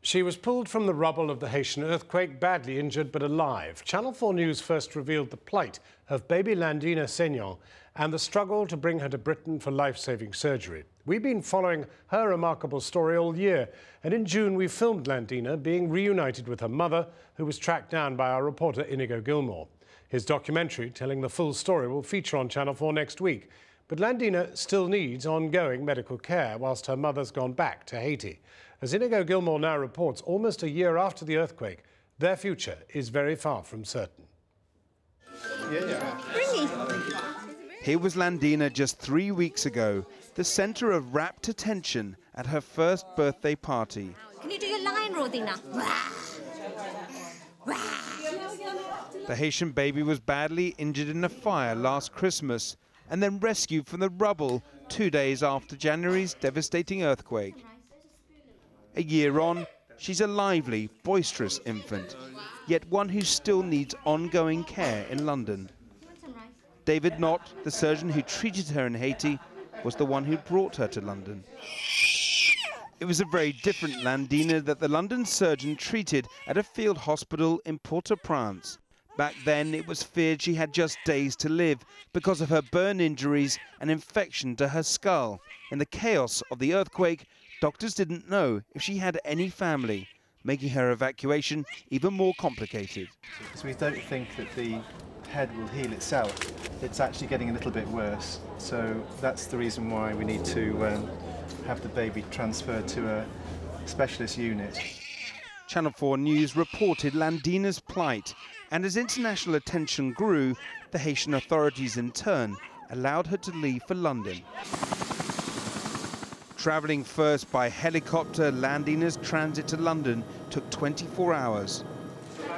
She was pulled from the rubble of the Haitian earthquake, badly injured but alive. Channel 4 News first revealed the plight of baby Landina and the struggle to bring her to Britain for life-saving surgery. We've been following her remarkable story all year, and in June we filmed Landina being reunited with her mother, who was tracked down by our reporter Inigo Gilmore. His documentary telling the full story will feature on Channel 4 next week. But Landina still needs ongoing medical care whilst her mother's gone back to Haiti. As Inigo Gilmore now reports, almost a year after the earthquake, their future is very far from certain. Here was Landina just 3 weeks ago, the centre of rapt attention at her first birthday party. Can you do your lion roar, Dina? The Haitian baby was badly injured in a fire last Christmas and then rescued from the rubble 2 days after January's devastating earthquake. A year on, she's a lively, boisterous infant, yet one who still needs ongoing care in London. David Knott, the surgeon who treated her in Haiti, was the one who brought her to London. It was a very different Landina that the London surgeon treated at a field hospital in Port-au-Prince. Back then, it was feared she had just days to live because of her burn injuries and infection to her skull. In the chaos of the earthquake, doctors didn't know if she had any family, making her evacuation even more complicated. So we don't think that the head will heal itself. It's actually getting a little bit worse. So that's the reason why we need to have the baby transferred to a specialist unit. Channel 4 News reported Landina's plight, and as international attention grew, the Haitian authorities in turn allowed her to leave for London. Travelling first by helicopter, Landina's transit to London took 24 hours.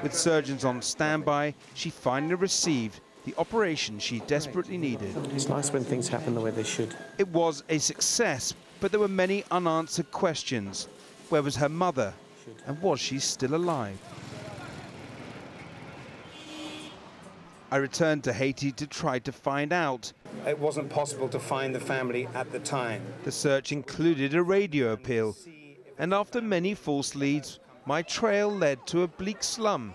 With surgeons on standby, she finally received the operation she desperately needed. It's nice when things happen the way they should. It was a success, but there were many unanswered questions. Where was her mother? And was she still alive? I returned to Haiti to try to find out. It wasn't possible to find the family at the time. The search included a radio appeal, and after many false leads, my trail led to a bleak slum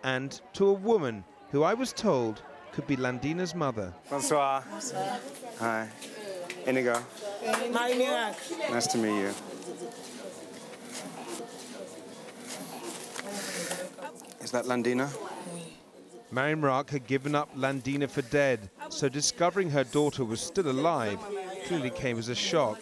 and to a woman who I was told could be Landina's mother. Bonsoir. Hi. Inigo. Nice to meet you. Is that Landina? Mary Marak had given up Landina for dead, so discovering her daughter was still alive clearly came as a shock.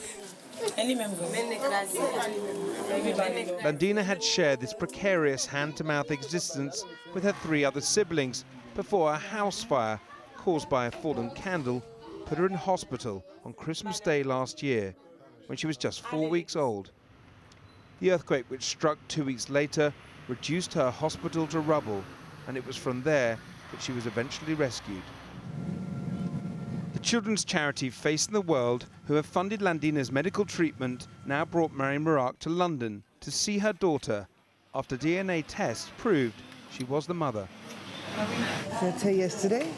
Landina had shared this precarious hand-to-mouth existence with her 3 other siblings before a house fire caused by a fallen candle put her in hospital on Christmas Day last year when she was just 4 weeks old. The earthquake, which struck 2 weeks later, reduced her hospital to rubble, and it was from there that she was eventually rescued. The children's charity Facing the World, who have funded Landina's medical treatment, now brought Mary Marak to London to see her daughter after DNA tests proved she was the mother. Did I tell you yesterday?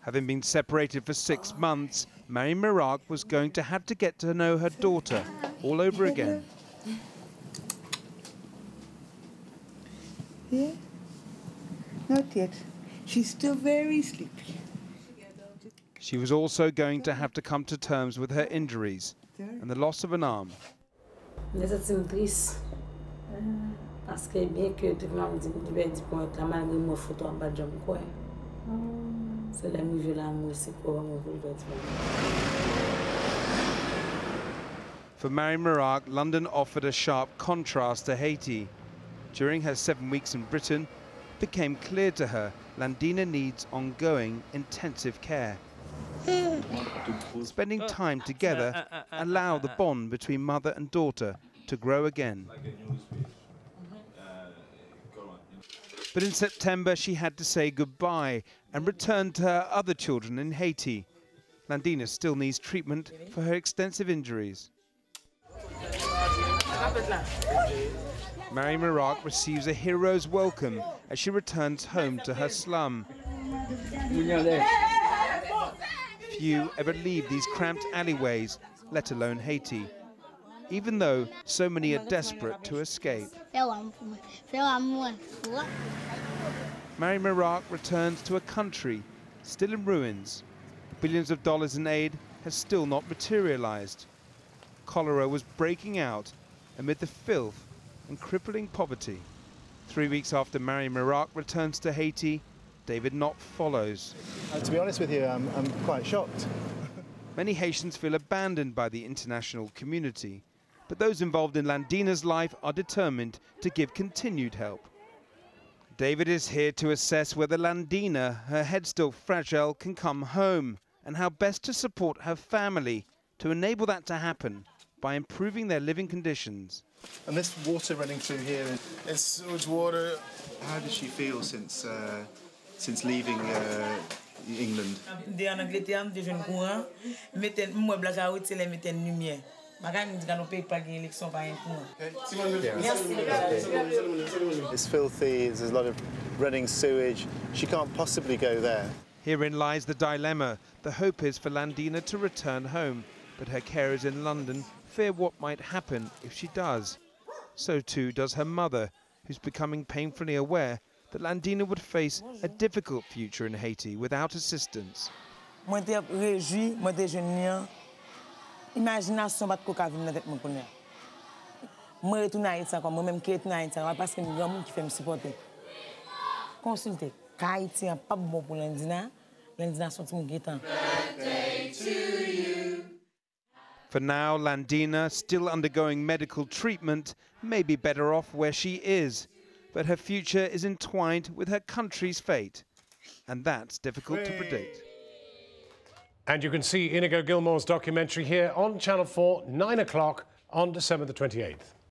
Having been separated for 6 months, Mary Marak was going to have to get to know her daughter all over again. Yeah? Not yet. She's still very sleepy. She was also going to have to come to terms with her injuries and the loss of an arm. For Mary Marak, London offered a sharp contrast to Haiti. During her 7 weeks in Britain, it became clear to her Landina needs ongoing intensive care. Spending time together allowed the bond between mother and daughter to grow again. But in September, she had to say goodbye and return to her other children in Haiti. Landina still needs treatment for her extensive injuries. Mary Marak receives a hero's welcome as she returns home to her slum. Few ever leave these cramped alleyways, let alone Haiti, even though so many are desperate to escape. Mary Mirac returns to a country still in ruins. Billions of dollars in aid has still not materialized. Cholera was breaking out amid the filth and crippling poverty. 3 weeks after Mary Mirac returns to Haiti, David Knott follows. To be honest with you, I'm quite shocked. Many Haitians feel abandoned by the international community, but those involved in Landina's life are determined to give continued help. David is here to assess whether Landina, her head still fragile, can come home, and how best to support her family to enable that to happen by improving their living conditions. And this water running through here, it's sewage water. how does she feel since leaving England? It's filthy, there's a lot of running sewage. She can't possibly go there. Herein lies the dilemma. The hope is for Landina to return home, but her carers in London fear what might happen if she does. So too does her mother, who's becoming painfully aware that Landina would face a difficult future in Haiti without assistance. Imagination bat ko ka vin nan tet moun konnen. Mwen retourne à Haïti encore, moi-même qui retourne à Haïti parce que nous grand monde qui fait me supporter. Consulter. Haïti n'est pas bon pour Landina. Landina sont mon guetan. For now, Landina, still undergoing medical treatment, may be better off where she is. But her future is entwined with her country's fate. And that's difficult to predict. And you can see Inigo Gilmore's documentary here on Channel 4, 9 o'clock on December the 28th.